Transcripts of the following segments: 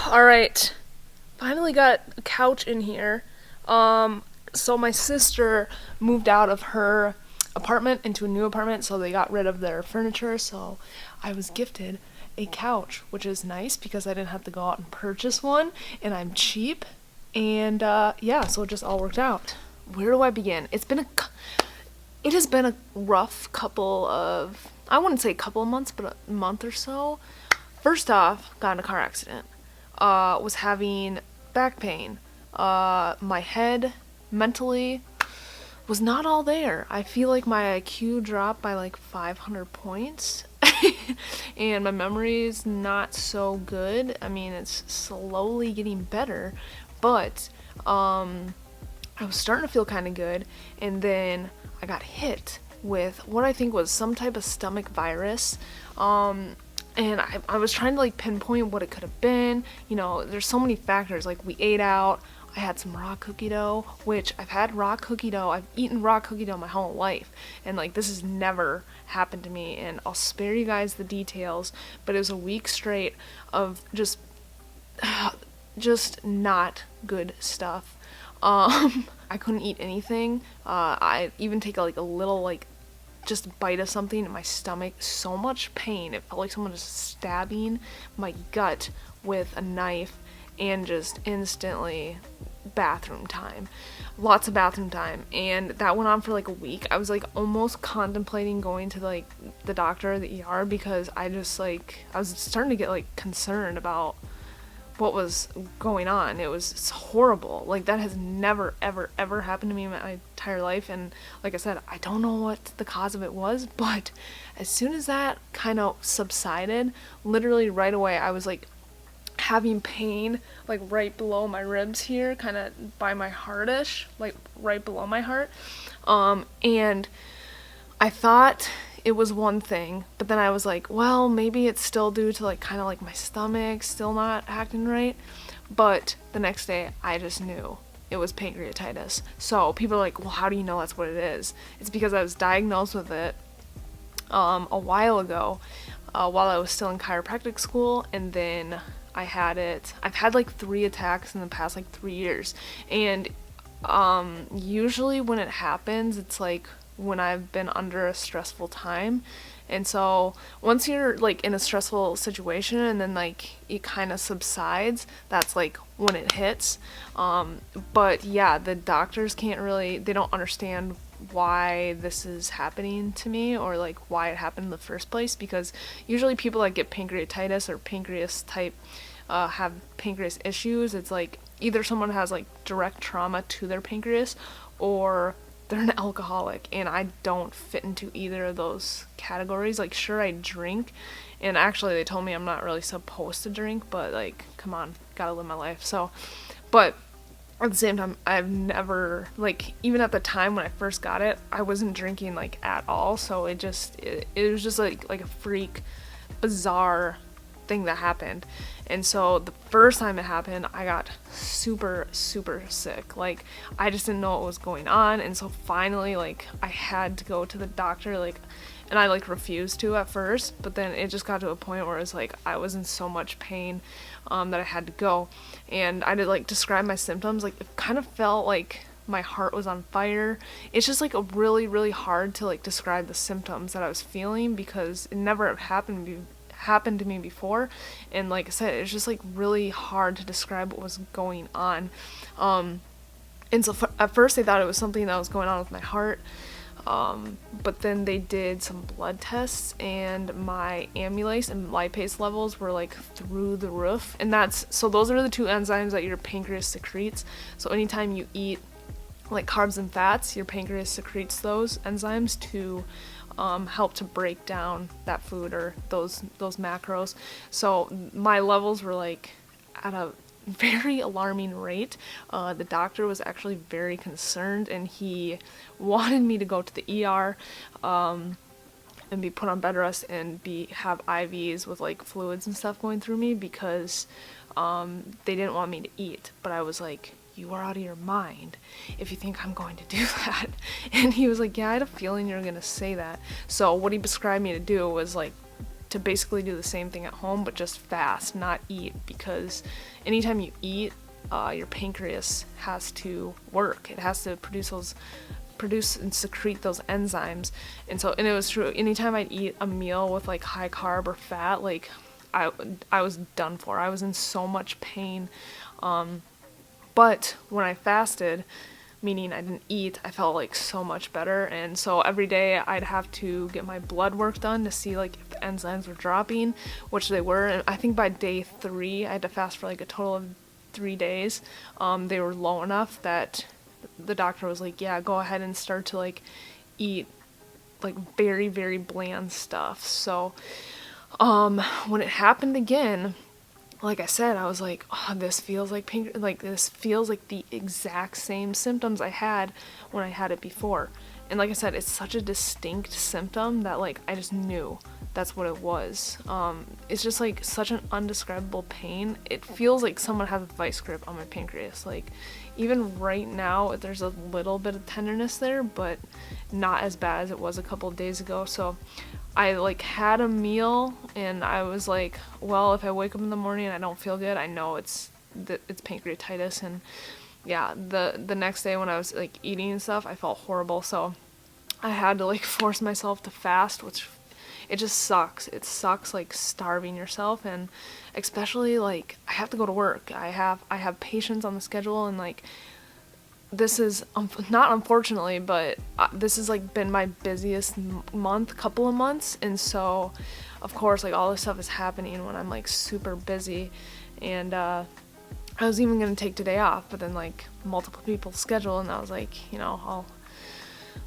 Alright, finally got a couch in here. So my sister moved out of her apartment into a new apartment, so they got rid of their furniture, so I was gifted a couch, which is nice because I didn't have to go out and purchase one, and I'm cheap, and yeah, so it just all worked out. Where do I begin? It has been a rough couple of, I wouldn't say a couple of months, but a month or so. First off, got in a car accident. Was having back pain. My head mentally was not all there. I feel like my IQ dropped by like 500 points. And my memory is not so good. I mean, it's slowly getting better, but I was starting to feel kind of good, and then I got hit with what I think was some type of stomach virus. And I was trying to like pinpoint what it could have been. You know, there's so many factors. Like, we ate out. I had some raw cookie dough, which I've had raw cookie dough. I've eaten raw cookie dough my whole life. And like, this has never happened to me. And I'll spare you guys the details, but it was a week straight of just not good stuff. I couldn't eat anything. I even take like a little like just a bite of something in my stomach, so much pain. It felt like someone was stabbing my gut with a knife, and just instantly bathroom time. Lots of bathroom time. And that went on for like a week. I was like almost contemplating going to like the doctor or the ER because I was starting to get like concerned about what was going on. It was horrible. Like, that has never ever ever happened to me in my entire life, and like I said, I don't know what the cause of it was, but as soon as that kind of subsided, literally right away I was like having pain like right below my ribs here, kind of by my heartish, like right below my heart. And I thought it was one thing, but then I was like, well, maybe it's still due to like kind of like my stomach still not acting right. But the next day I just knew it was pancreatitis. So people are like, well, how do you know that's what it is? It's because I was diagnosed with it a while ago, while I was still in chiropractic school, and then I've had like 3 attacks in the past like 3 years. And usually when it happens, it's like when I've been under a stressful time. And so once you're like in a stressful situation and then like it kind of subsides, that's like when it hits. But yeah, the doctors they don't understand why this is happening to me, or like why it happened in the first place, because usually people that get pancreatitis or pancreas type have pancreas issues, it's like either someone has like direct trauma to their pancreas, or they're an alcoholic, and I don't fit into either of those categories. Like, sure, I drink, and actually they told me I'm not really supposed to drink, but like, come on, gotta live my life. So, but at the same time, I've never, like, even at the time when I first got it, I wasn't drinking like at all, so it was just like a freak, bizarre thing that happened. And so the first time it happened, I got super super sick. Like, I just didn't know what was going on, and so finally like I had to go to the doctor, like, and I like refused to at first, but then it just got to a point where it's like I was in so much pain that I had to go. And I did like describe my symptoms, like it kind of felt like my heart was on fire. It's just like a really really hard to like describe the symptoms that I was feeling, because it never happened to me before. And like I said, it's just like really hard to describe what was going on. And so at first they thought it was something that was going on with my heart, but then they did some blood tests, and my amylase and lipase levels were like through the roof. And those are the 2 enzymes that your pancreas secretes. So anytime you eat like carbs and fats, your pancreas secretes those enzymes to help to break down that food or those macros. So my levels were like at a very alarming rate. The doctor was actually very concerned, and he wanted me to go to the ER and be put on bed rest and have IVs with like fluids and stuff going through me, because they didn't want me to eat. But I was like, you are out of your mind if you think I'm going to do that. And he was like, yeah, I had a feeling you were going to say that. So what he prescribed me to do was like to basically do the same thing at home, but just fast, not eat, because anytime you eat, your pancreas has to work. It has to produce and secrete those enzymes. And it was true. Anytime I'd eat a meal with like high carb or fat, like I was done for. I was in so much pain. But when I fasted, meaning I didn't eat, I felt like so much better. And so every day I'd have to get my blood work done to see like if the enzymes were dropping, which they were. And I think by day 3, I had to fast for like a total of 3 days. They were low enough that the doctor was like, yeah, go ahead and start to like eat like very, very bland stuff. So when it happened again, like I said, I was like, oh, this feels like this feels like the exact same symptoms I had when I had it before. And like I said, it's such a distinct symptom that like I just knew that's what it was. It's just like such an undescribable pain. It feels like someone has a vice grip on my pancreas. Like even right now, there's a little bit of tenderness there, but not as bad as it was a couple of days ago. So I like had a meal and I was like, well, if I wake up in the morning and I don't feel good, I know it's pancreatitis. And yeah, the next day when I was like eating and stuff, I felt horrible. So I had to like force myself to fast, which it just sucks. It sucks like starving yourself, and especially like I have to go to work. I have patients on the schedule, and like this is not unfortunately, but this has like been my busiest couple of months, and so of course like all this stuff is happening when I'm like super busy. And I was even gonna take today off, but then like multiple people schedule, and I was like, you know,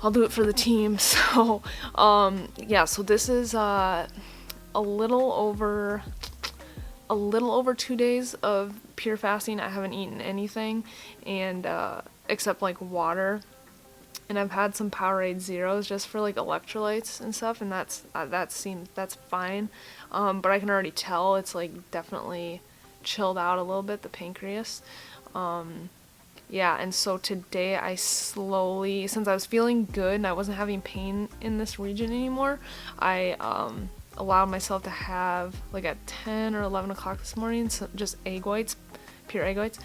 I'll do it for the team. So yeah, so this is a little over 2 days of pure fasting. I haven't eaten anything, and except like water, and I've had some Powerade Zeros just for like electrolytes and stuff, and that's fine. But I can already tell it's like definitely chilled out a little bit, the pancreas. Yeah, and so today I slowly, since I was feeling good and I wasn't having pain in this region anymore, I allowed myself to have like at 10 or 11 o'clock this morning, just egg whites, pure egg whites.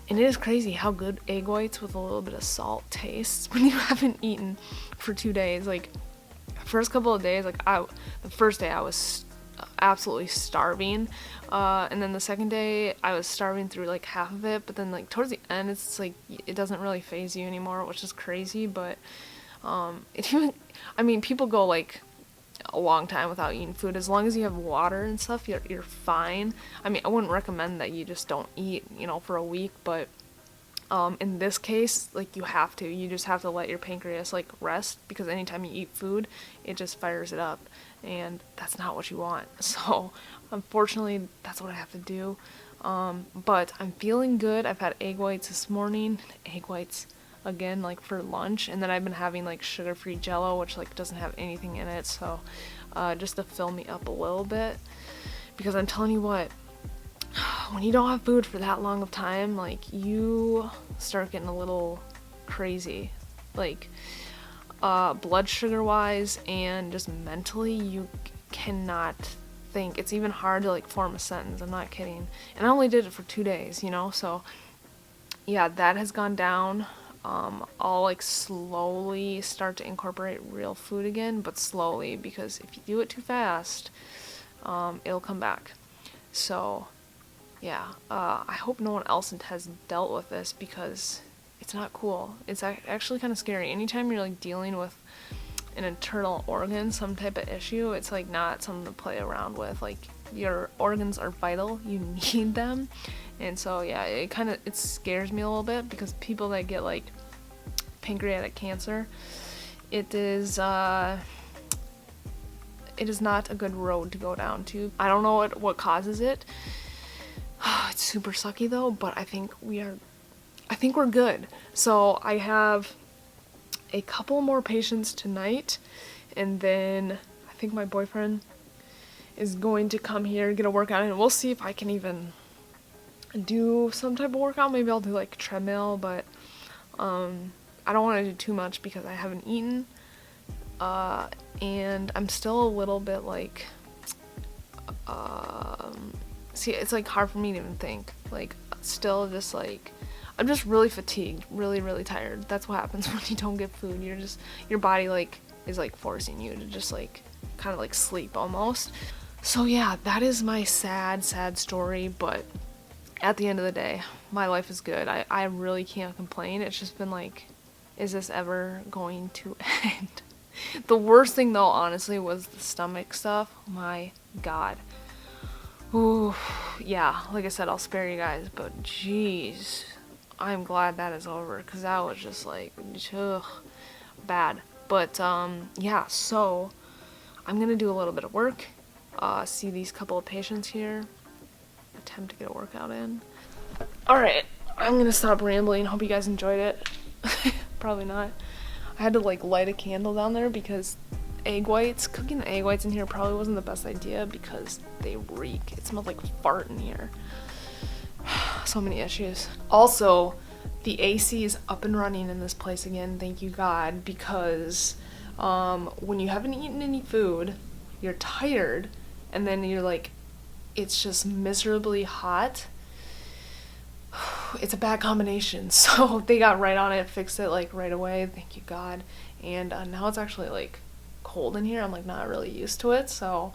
And it is crazy how good egg whites with a little bit of salt tastes when you haven't eaten for 2 days. Like first couple of days, like the first day I was absolutely starving, and then the second day I was starving through like half of it, but then like towards the end it's like it doesn't really faze you anymore, which is crazy. But people go like a long time without eating food. As long as you have water and stuff, you're fine. I mean, I wouldn't recommend that you just don't eat, for a week, but in this case, like you just have to let your pancreas like rest, because anytime you eat food, it just fires it up, and that's not what you want. So unfortunately, that's what I have to do. But I'm feeling good. I've had egg whites this morning, egg whites again like for lunch, and then I've been having like sugar-free Jello, which like doesn't have anything in it, so just to fill me up a little bit, because I'm telling you what, when you don't have food for that long of time, like you start getting a little crazy, like blood sugar wise and just mentally. You cannot think. It's even hard to like form a sentence. I'm not kidding. And I only did it for 2 days, so yeah, that has gone down. I'll like slowly start to incorporate real food again, but slowly, because if you do it too fast, it'll come back. So yeah, I hope no one else has dealt with this, because it's not cool. It's actually kind of scary. Anytime you're like dealing with an internal organ, some type of issue, it's like not something to play around with. Like your organs are vital, you need them. And so yeah, it scares me a little bit, because people that get like pancreatic cancer, it is not a good road to go down to. I don't know what causes it. It's super sucky though, but I think we're good. So I have a couple more patients tonight, and then I think my boyfriend is going to come here, get a workout, and we'll see if I can even do some type of workout. Maybe I'll do like treadmill, but I don't want to do too much because I haven't eaten, and I'm still a little bit like See, it's like hard for me to even think. Like, still just like, I'm just really fatigued, really tired. That's what happens when you don't get food. You're just, your body like is like forcing you to just like kind of like sleep almost. So yeah, that is my sad story, but at the end of the day, my life is good. I really can't complain. It's just been like, is this ever going to end? The worst thing though, honestly, was the stomach stuff. My God. Ooh, yeah, like I said, I'll spare you guys, but jeez, I'm glad that is over, because that was just like, ugh, bad. But, yeah, so, I'm gonna do a little bit of work, see these couple of patients here, attempt to get a workout in. Alright, I'm gonna stop rambling, hope you guys enjoyed it. Probably not. I had to, like, light a candle down there because cooking the egg whites in here probably wasn't the best idea because they reek. It smelled like fart in here. So many issues. Also, the AC is up and running in this place again, thank you God, because when you haven't eaten any food, you're tired, and then you're like, it's just miserably hot. It's a bad combination. So they got right on it, fixed it like right away, thank you God. And now it's actually like cold in here. I'm like not really used to it, so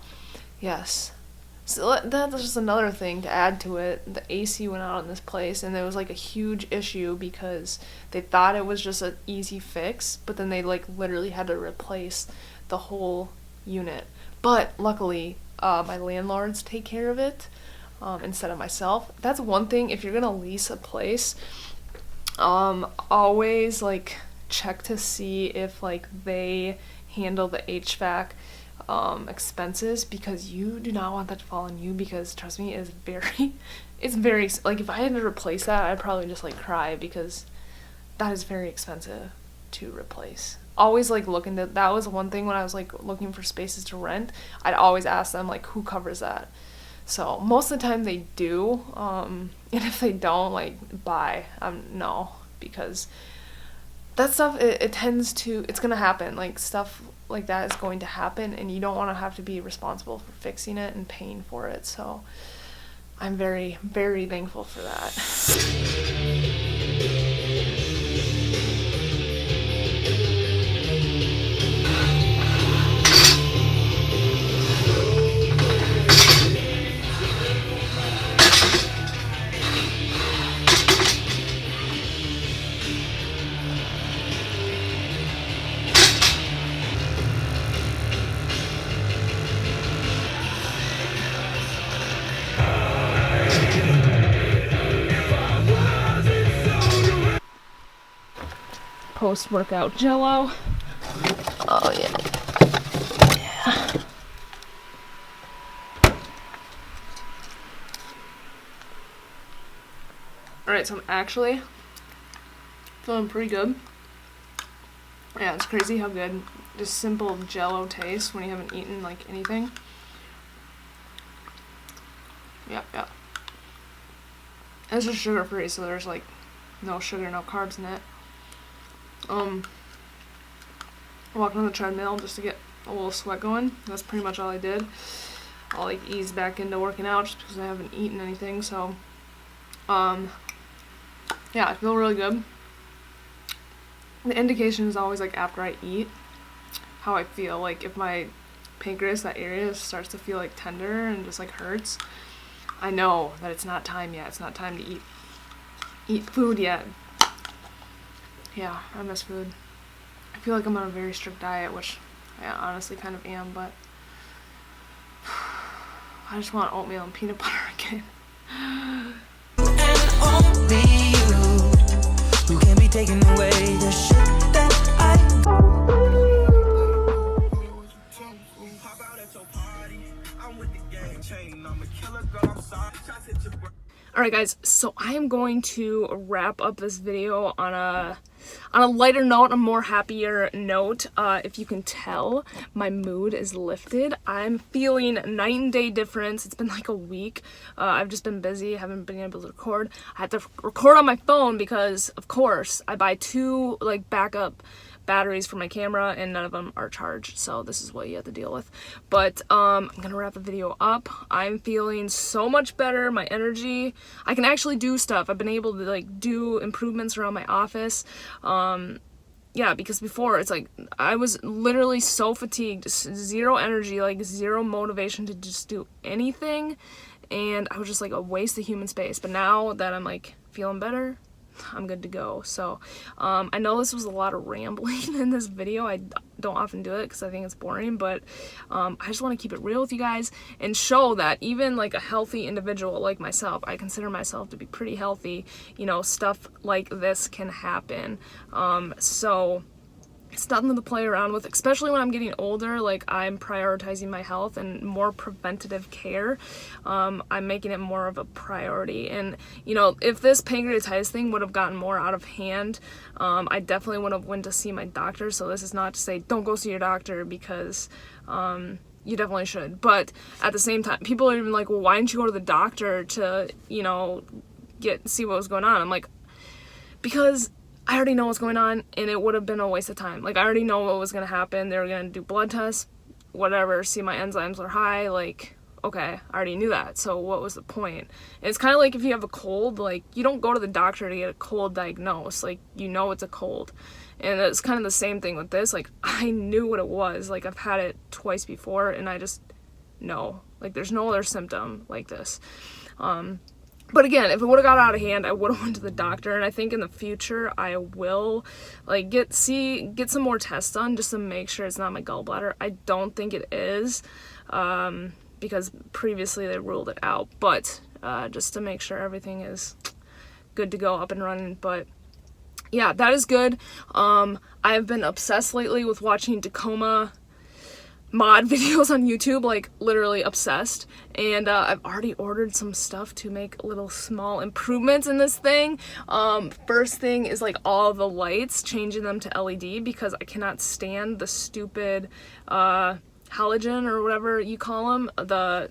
yes. So that's just another thing to add to it. The AC went out in this place, and there was like a huge issue because they thought it was just an easy fix, but then they like literally had to replace the whole unit. But luckily, my landlords take care of it instead of myself. That's one thing. If you're gonna lease a place, always like check to see if like they handle the HVAC expenses, because you do not want that to fall on you, because trust me, it's very like, if I had to replace that, I'd probably just like cry, because that is very expensive to replace. Always like look into that. Was one thing when I was like looking for spaces to rent, I'd always ask them like who covers that. So most of the time they do, and if they don't, like bye, no, because that stuff, it tends to, it's gonna happen, like stuff like that is going to happen, and you don't want to have to be responsible for fixing it and paying for it. So I'm very thankful for that. Post-workout jello. Oh yeah. Alright, so I'm actually feeling pretty good. Yeah, it's crazy how good just simple jello tastes when you haven't eaten like anything. Yeah. This is sugar free, so there's like no sugar, no carbs in it. Walking on the treadmill just to get a little sweat going. That's pretty much all I did. I'll like ease back into working out just because I haven't eaten anything, so yeah, I feel really good. The indication is always like after I eat, how I feel. Like if my pancreas, that area, starts to feel like tender and just like hurts, I know that it's not time yet. It's not time to eat food yet. Yeah, I miss food. I feel like I'm on a very strict diet, which I honestly kind of am, but I just want oatmeal and peanut butter again. And only you can be taking away the shit that Alright guys, so I am going to wrap up this video on a lighter note, a more happier note. If you can tell, my mood is lifted. I'm feeling night and day difference. It's been like a week. I've just been busy, haven't been able to record. I had to record on my phone because, of course, I buy two like backup batteries for my camera, and none of them are charged, so this is what you have to deal with. But I'm gonna wrap the video up. I'm feeling so much better. My energy, I can actually do stuff. I've been able to like do improvements around my office. Yeah, because before it's like I was literally so fatigued, zero energy, like zero motivation to just do anything, and I was just like a waste of human space. But now that I'm like feeling better, I'm good to go. So I know this was a lot of rambling in this video. I don't often do it because I think it's boring, but I just want to keep it real with you guys and show that even like a healthy individual like myself, I consider myself to be pretty healthy, you know, stuff like this can happen. So it's nothing to play around with, especially when I'm getting older. Like, I'm prioritizing my health and more preventative care. I'm making it more of a priority. And, you know, if this pancreatitis thing would have gotten more out of hand, I definitely would have went to see my doctor. So this is not to say don't go see your doctor, because you definitely should. But at the same time, people are even like, well, why didn't you go to the doctor to, you know, see what was going on? I'm like, because I already know what's going on, and it would have been a waste of time. Like, I already know what was going to happen. They were going to do blood tests, whatever, see my enzymes are high. Like, okay, I already knew that, so what was the point? And it's kind of like if you have a cold, like, you don't go to the doctor to get a cold diagnosed. Like, you know it's a cold. And it's kind of the same thing with this. Like, I knew what it was. Like, I've had it twice before, and I just know. Like, there's no other symptom like this. But again, if it would have got out of hand, I would have went to the doctor, and I think in the future I will like get some more tests done just to make sure it's not my gallbladder. I don't think it is, because previously they ruled it out, but just to make sure everything is good to go, up and running. But yeah, that is good. I've been obsessed lately with watching Tacoma mod videos on YouTube, like literally obsessed, and I've already ordered some stuff to make little small improvements in this thing. First thing is like all the lights, changing them to LED, because I cannot stand the stupid halogen or whatever you call them, the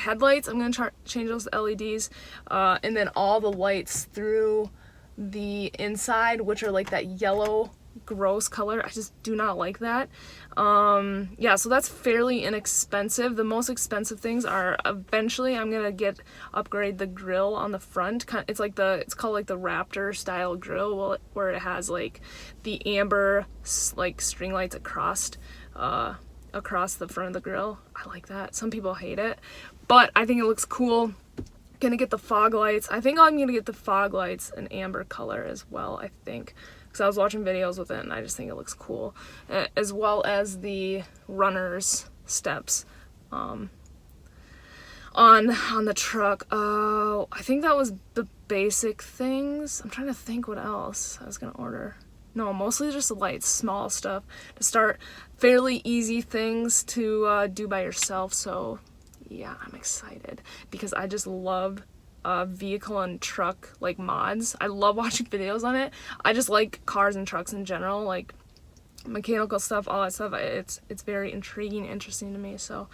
headlights. I'm gonna change those to LEDs, and then all the lights through the inside, which are like that yellow gross color. I just do not like that. Yeah, so that's fairly inexpensive. The most expensive things are, eventually I'm gonna upgrade the grill on the front. It's called like the Raptor style grill, where it has like the amber like string lights across the front of the grill. I like that. Some people hate it, but I think it looks cool. Gonna get the fog lights. I think I'm gonna get the fog lights an amber color as well, I think. Because I was watching videos with it, and I just think it looks cool. As well as the runner's steps on the truck. I think that was the basic things. I'm trying to think what else I was gonna order. No, mostly just the lights, small stuff to start, fairly easy things to do by yourself. So yeah, I'm excited because I just love vehicle and truck like mods. I love watching videos on it. I just like cars and trucks in general, like mechanical stuff, all that stuff. It's very intriguing, interesting to me. So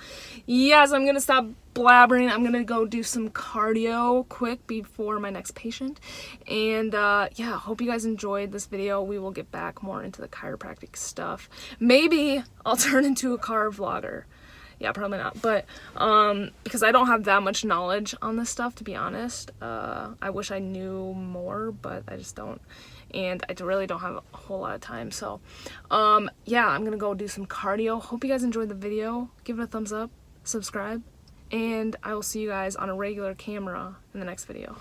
yes, I'm gonna stop blabbering. I'm gonna go do some cardio quick before my next patient, and yeah, hope you guys enjoyed this video. We will get back more into the chiropractic stuff. Maybe I'll turn into a car vlogger. Yeah, probably not, but because I don't have that much knowledge on this stuff, to be honest. I wish I knew more, but I just don't, and I really don't have a whole lot of time. So yeah, I'm gonna go do some cardio. Hope you guys enjoyed the video. Give it a thumbs up, subscribe, and I will see you guys on a regular camera in the next video.